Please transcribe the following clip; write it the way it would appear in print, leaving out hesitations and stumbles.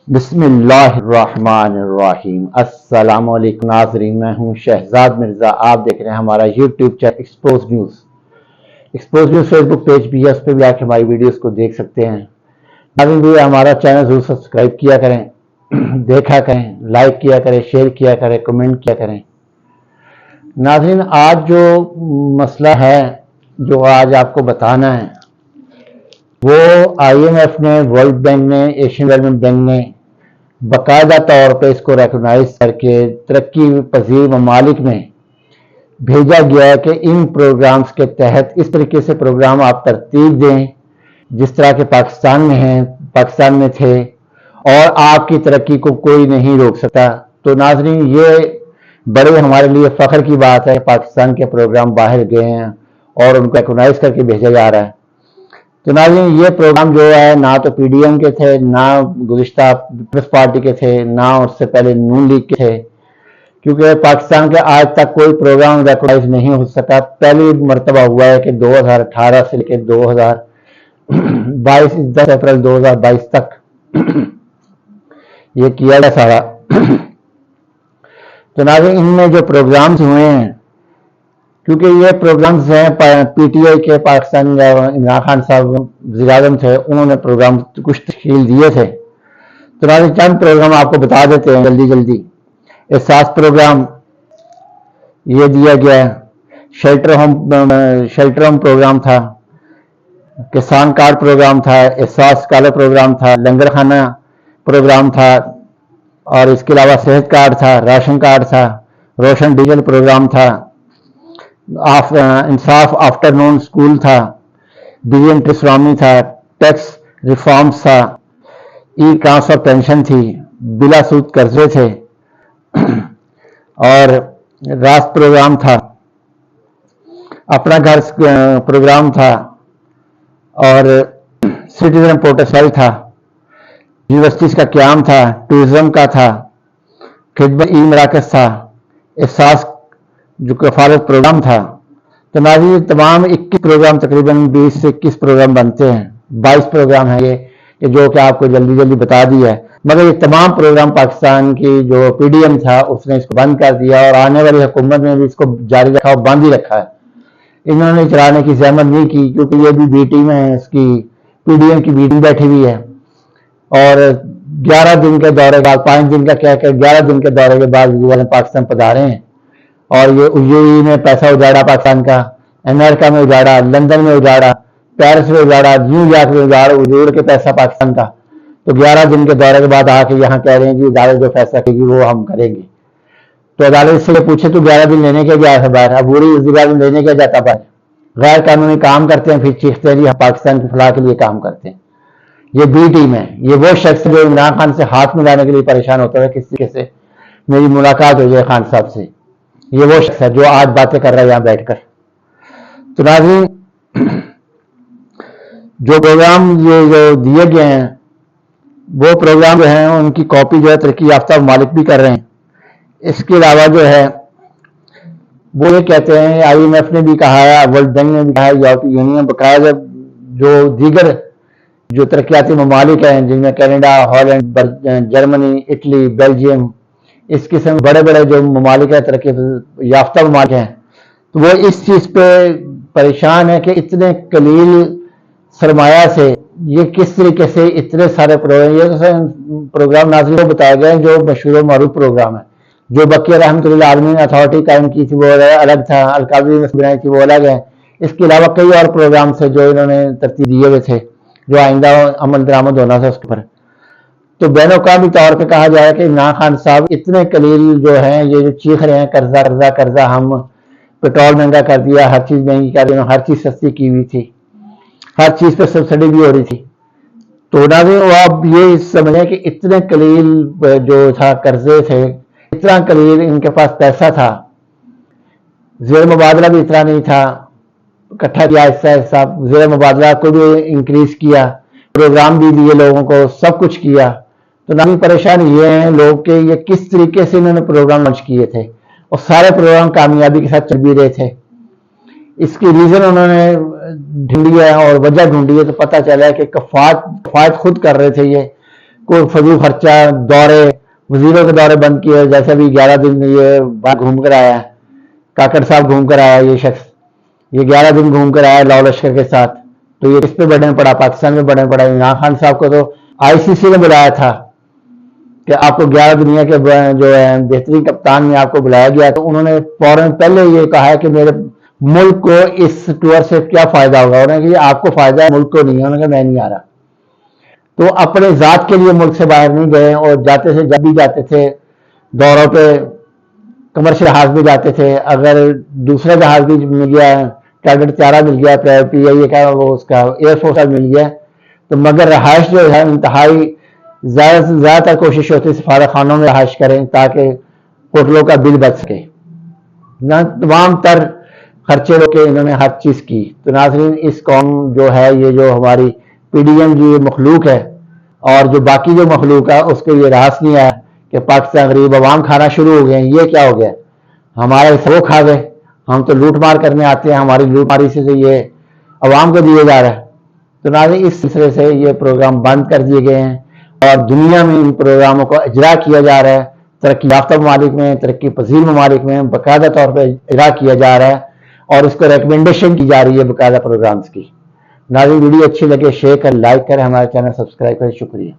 बिस्मिल्लाहिर्रहमानिर्रहीम। अस्सलाम वालेकुम नाज़रीन, मैं हूं शहजाद मिर्ज़ा। आप देख रहे हैं हमारा YouTube channel expose news Facebook page भी है, उस पर भी आके हमारी वीडियोस को देख सकते हैं। नाज़रीन भी हमारा चैनल जरूर सब्सक्राइब किया करें, देखा करें, लाइक किया करें, शेयर किया करें, कमेंट किया करें। नाज़रीन, आज जो मसला है जो आज आपको बताना है वो IMF ने, वर्ल्ड बैंक ने, एशियन डेवलपमेंट बैंक ने बाकायदा तौर पर इसको रिकॉग्नाइज करके तरक्की पजीर ममालिक में भेजा गया है कि इन प्रोग्राम्स के तहत इस तरीके से प्रोग्राम आप तरतीब दें जिस तरह के पाकिस्तान में हैं, पाकिस्तान में थे, और आपकी तरक्की को कोई नहीं रोक सकता। तो नाजरीन, ये बड़े हमारे लिए फ़ख्र की बात है, पाकिस्तान के प्रोग्राम बाहर गए हैं और उनको रिकॉग्नाइज करके भेजा जा रहा है। तो नाज़रीन, ये प्रोग्राम जो है ना तो PDM के थे, ना गुज़िश्ता पीपल्स पार्टी के थे, ना उससे पहले नून लीग के थे, क्योंकि पाकिस्तान के आज तक कोई प्रोग्राम रिकॉग्नाइज नहीं हो सका। पहली मरतबा हुआ है कि 2018 से लेकर 2022 10 अप्रैल 2022 तक ये किया गया सारा। तो नाज़रीन, इनमें जो प्रोग्राम्स हुए हैं, क्योंकि ये प्रोग्राम्स हैं PTI के, पाकिस्तान इमरान खान साहब वज़ीर आज़म थे, उन्होंने प्रोग्राम कुछ तश्कील दिए थे। तो नाज़रीन, चंद प्रोग्राम आपको बता देते हैं जल्दी। एहसास प्रोग्राम ये दिया गया, शेल्टर होम प्रोग्राम था, किसान कार्ड प्रोग्राम था, एहसास स्कॉलर प्रोग्राम था, लंगर खाना प्रोग्राम था, और इसके अलावा सेहत कार्ड था, राशन कार्ड था, रोशन डिजिटल प्रोग्राम था, इंसाफ आफ्टरनून स्कूल था, डिवीजन ट्रिस्वामी था, टैक्स रिफॉर्म्स था, ई ट्रांसफर पेंशन थी, बिला सूद कर्जे थे, और रास्त प्रोग्राम था, अपना घर प्रोग्राम था, और सिटीजन पोर्टल था, यूनिवर्सिटीज का क्याम था, टूरिज्म का था, खिदमत मराकज था, एहसास जो कफालत प्रोग्राम था। तो नाज़रीन, तमाम 21 प्रोग्राम, तकरीबन 20 से 21 प्रोग्राम बनते हैं। 22 प्रोग्राम है ये जो कि आपको जल्दी बता दिया है, मगर ये तमाम प्रोग्राम पाकिस्तान की जो PDM था उसने इसको बंद कर दिया, और आने वाली हुकूमत ने भी इसको जारी रखा और बंद ही रखा है। इन्होंने चलाने की जहमत नहीं की, क्योंकि ये भी BT में इसकी PDM की मीटिंग बैठी हुई है, और 11 दिन के दौरे के बाद, 5 दिन का क्या 11 दिन के दौरे के बाद पाकिस्तान पधारे हैं, और ये UAE में पैसा उजाड़ा पाकिस्तान का, अमेरिका में उजाड़ा, लंदन में उजाड़ा, पेरिस में उजाड़ा, न्यूयॉर्क में उजाड़ के पैसा पाकिस्तान का। तो 11 दिन के दौरे के बाद आके यहाँ कह रहे हैं कि अदालत जो फैसला करेगी वो हम करेंगे। तो अदालत से पूछे तो 11 दिन लेने के गया है बाहर, अब पूरी वज़ीर लेने के जाता बाहर, गैर कानूनी काम करते हैं, फिर चीखते हैं जी हम पाकिस्तान की फलाह के लिए काम करते हैं। ये B टीम है, ये वो शख्स जो इमरान खान से हाथ मिलाने के लिए परेशान होता है, किसी से मेरी मुलाकात हो जाए खान साहब से, ये वो शख्स है जो आज बातें कर रहा है यहाँ बैठकर। तो नाज़रीन, जो प्रोग्राम ये जो दिए गए हैं वो प्रोग्राम जो है उनकी कॉपी जो है तरक्की याफ्ता ममालिक भी कर रहे हैं। इसके अलावा जो है वो ये कहते हैं, IMF ने भी कहा है, वर्ल्ड बैंक ने भी कहा है, यूरोपीय यूनियन बकायदा जो दीगर जो तरक्याती ममालिक हैं जिनमें Canada, Holland, Germany, Italy, Belgium, इस किस्म बड़े बड़े जो ममालिक हैं, तरक्की याफ्ता ममालिक हैं, तो वो इस चीज़ पे परेशान है कि इतने कलील सरमाया से ये किस तरीके से इतने सारे प्रोग्राम नाज़रीन को बताए गए जो मशहूर मारूफ प्रोग्राम है। जो बकीर रहमतुल्लाह आलमीन अथॉरिटी कायम की थी वो अलग था, अलकावी बनाई थी वो अलग है। इसके अलावा कई और प्रोग्राम थे जो इन्होंने तरतीब दिए हुए थे, जो आइंदा अमल दरामद होना था उसके पर। तो बैन अवी तौर पर कहा जाए कि इमरान खान साहब इतने कलील जो हैं, ये जो चीख रहे हैं कर्जा कर्जा कर्जा, हम पेट्रोल महंगा कर दिया, हर चीज़ महंगी कर दी, हर चीज़ सस्ती की हुई थी, हर चीज़ पे सब्सिडी भी हो रही थी। तो नाज़रीन, वो आप ये समझें कि इतने कलील जो था कर्जे थे, इतना कलील इनके पास पैसा था, ज़ेर मुबादला भी इतना नहीं था, इकट्ठा किया हिस्सा ज़ेर मुबादला को भी इंक्रीज किया, प्रोग्राम भी दिए लोगों को, सब कुछ किया। तो नाज़रीन, परेशान ये हैं लोग कि ये किस तरीके से इन्होंने प्रोग्राम लॉन्च किए थे, और सारे प्रोग्राम कामयाबी के साथ चल भी रहे थे। इसकी रीज़न उन्होंने ढूंढी है और वजह ढूंढी है, तो पता चला है कि कफायत खुद कर रहे थे ये کو فضول خرچہ دورے وزیروں کے دورے بند کیے، جیسے بھی 11 دن یہ باہر گھوم کر آیا ہے، کاکڑ صاحب گھوم کر آیا، یہ شخص یہ 11 دن گھوم کر آیا لاؤ لشکر کے ساتھ، تو یہ کس پہ بڑھنے پڑا؟ پاکستان میں بڑھنے پڑا۔ عمران خان صاحب کو تو آئی سی سی نے بلایا تھا کہ آپ کو 11 دنیا کے جو ہے بہترین کپتان میں آپ کو بلایا گیا، تو انہوں نے فوراً پہلے یہ کہا ہے کہ میرے ملک کو اس ٹور سے کیا فائدہ ہوگا، انہوں نے کہا آپ کو فائدہ ہے، ملک کو نہیں ہے، انہوں نے کہا میں نہیں آ رہا۔ تو اپنے ذات کے لیے ملک سے باہر نہیں گئے، اور جاتے تھے جب بھی جاتے تھے دوروں پہ کمرشل جہاز میں جاتے تھے، اگر دوسرا جہاز بھی مل گیا، کیڈٹ طیارہ مل گیا، پی آئی اے کا وہ اس کا ایئر فورس کا مل گیا، تو مگر رہائش جو ہے انتہائی زیادہ سے زیادہ تر کوشش ہوتی ہے سفارت خانوں میں رہائش کریں تاکہ ہوٹلوں کا بل بچ سکے، تمام تر خرچے رو کے انہوں نے ہر چیز کی۔ تو ناظرین، اس قوم جو ہے یہ جو ہماری پی ڈی ایم کی مخلوق ہے اور جو باقی جو مخلوق ہے اس کو یہ راس نہیں آیا کہ پاکستان غریب عوام کھانا شروع ہو گئے ہیں، یہ کیا ہو گیا؟ ہمارے سو کھا گئے، ہم تو لوٹ مار کرنے آتے ہیں، ہماری لوٹ ماری سے یہ عوام کو دیے جا رہا ہے۔ تو ناظرین، اس سلسلے سے یہ پروگرام بند کر دیے گئے ہیں اور دنیا میں ان پروگراموں کو اجرا کیا جا رہا ہے، ترقی یافتہ ممالک میں، ترقی پذیر ممالک میں باقاعدہ طور پہ اجرا کیا جا رہا ہے اور اس کو ریکمنڈیشن کی جا رہی ہے باقاعدہ پروگرامز کی۔ ناظرین، ویڈیو اچھی لگے شیئر کریں، لائک کریں، ہمارے چینل سبسکرائب کریں، شکریہ۔